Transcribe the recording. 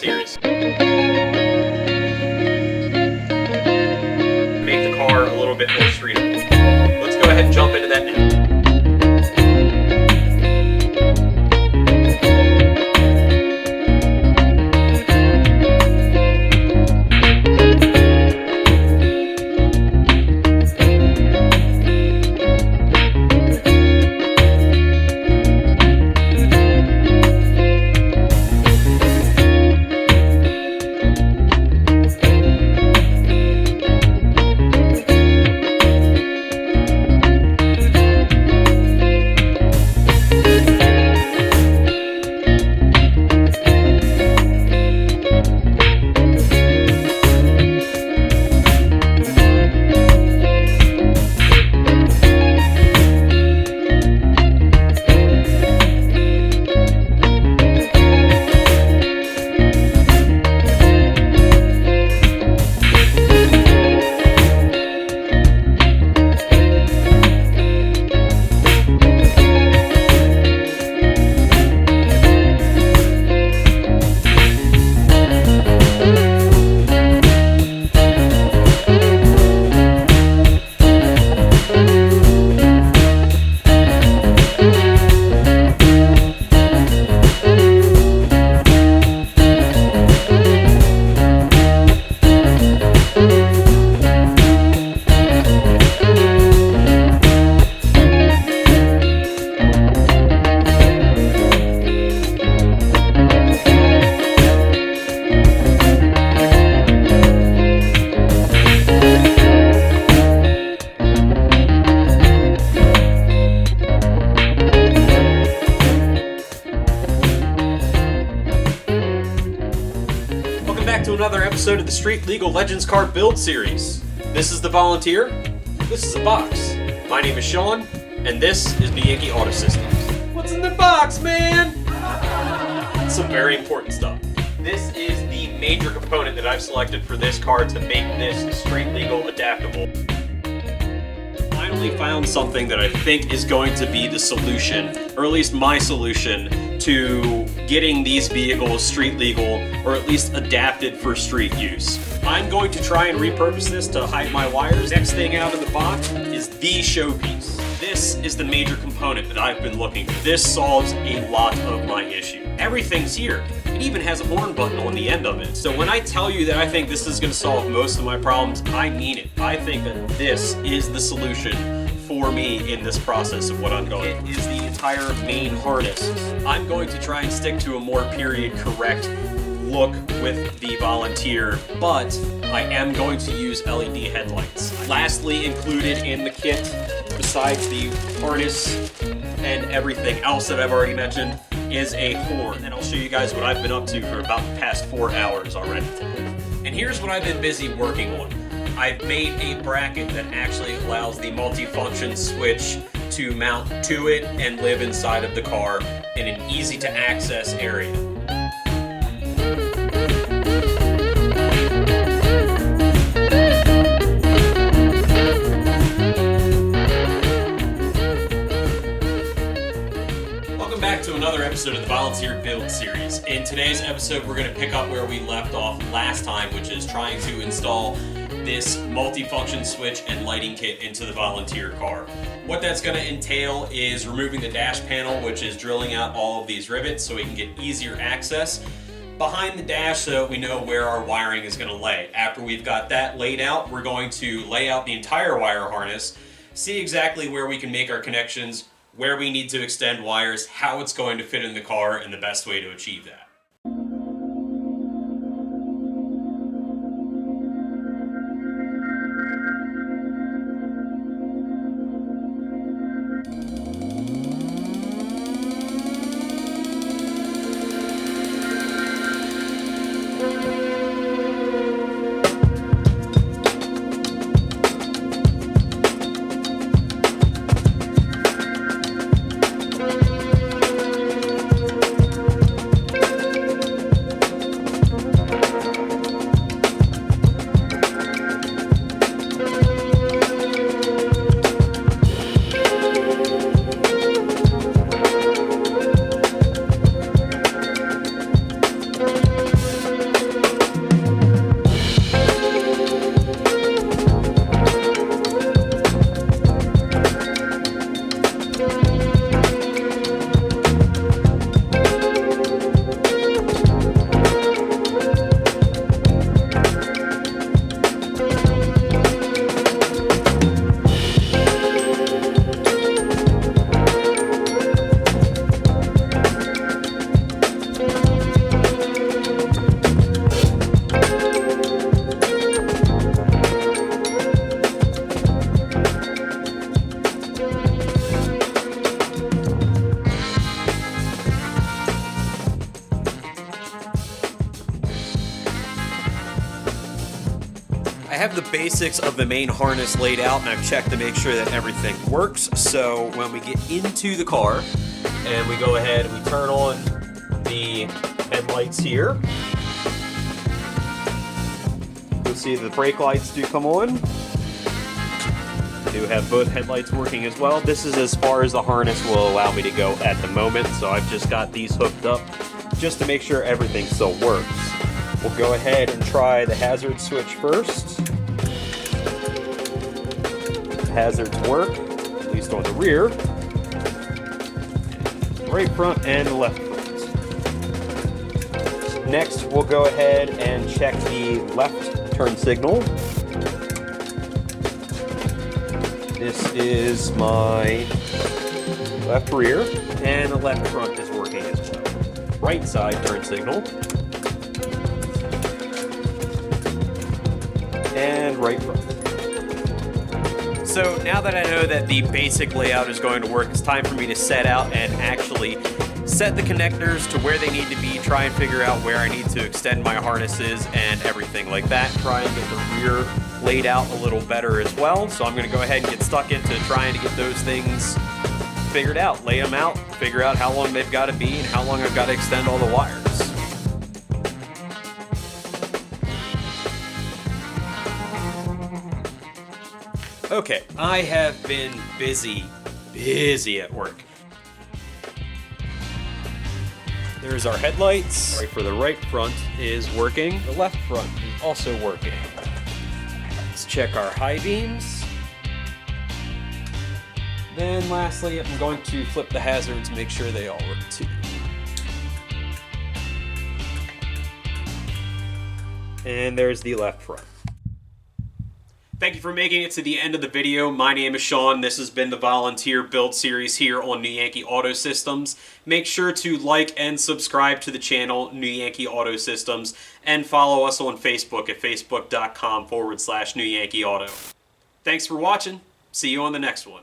series. Make the car a little bit more streetable. Let's go ahead and jump into that now. Another episode of the Street Legal Legends Car Build Series. This is the Volunteer. This is a box. My name is Sean, and this is the Yankee Auto Systems. What's in the box, man? Some very important stuff. This is the major component that I've selected for this car to make this street legal adaptable. Finally found something that I think is going to be the solution, or at least my solution, to getting these vehicles street legal, or at least adapted for street use. I'm going to try and repurpose this to hide my wires. Next thing out of the box is the showpiece. This is the major component that I've been looking for. This solves a lot of my issue. Everything's here. It even has a horn button on the end of it. So when I tell you that I think this is going to solve most of my problems, I mean it. I think that this is the solution for me in this process of what I'm going. It is the entire main harness. I'm going to try and stick to a more period correct look with the Volunteer, but I am going to use LED headlights. Lastly included in the kit, besides the harness and everything else that I've already mentioned, is a horn. And I'll show you guys what I've been up to for about the past 4 hours already. And here's what I've been busy working on. I've made a bracket that actually allows the multifunction switch to mount to it and live inside of the car in an easy to access area. Welcome back to another episode of the Volunteer Build Series. In today's episode, we're going to pick up where we left off last time, which is trying to install this multifunction switch and lighting kit into the Volunteer car. What that's going to entail is removing the dash panel, which is drilling out all of these rivets so we can get easier access behind the dash so we know where our wiring is going to lay. After we've got that laid out, we're going to lay out the entire wire harness, see exactly where we can make our connections, where we need to extend wires, how it's going to fit in the car, and the best way to achieve that. basics of the main harness laid out, and I've checked to make sure that everything works. So when we get into the car and we go ahead and we turn on the headlights here, you'll see the brake lights do come on. I do have both headlights working as well. This is as far as the harness will allow me to go at the moment, so I've just got these hooked up just to make sure everything still works. We'll go ahead and try the hazard switch first. Hazards work, at least on the rear, right front and the left front. Next, we'll go ahead and check the left turn signal. This is my left rear, and the left front is working as well. Right side turn signal, and right front. So now that I know that the basic layout is going to work, it's time for me to set out and actually set the connectors to where they need to be, try and figure out where I need to extend my harnesses and everything like that, try and get the rear laid out a little better as well. So I'm going to go ahead and get stuck into trying to get those things figured out, lay them out, figure out how long they've got to be and how long I've got to extend all the wires. Okay, I have been busy at work. There's our headlights. Right for the right front is working. The left front is also working. Let's check our high beams. Then lastly, I'm going to flip the hazards and make sure they all work too. And there's the left front. Thank you for making it to the end of the video. My name is Sean. This has been the Volunteer Build Series here on New Yankee Auto Systems. Make sure to like and subscribe to the channel, New Yankee Auto Systems, and follow us on Facebook at facebook.com/New Yankee Auto. Thanks for watching. See you on the next one.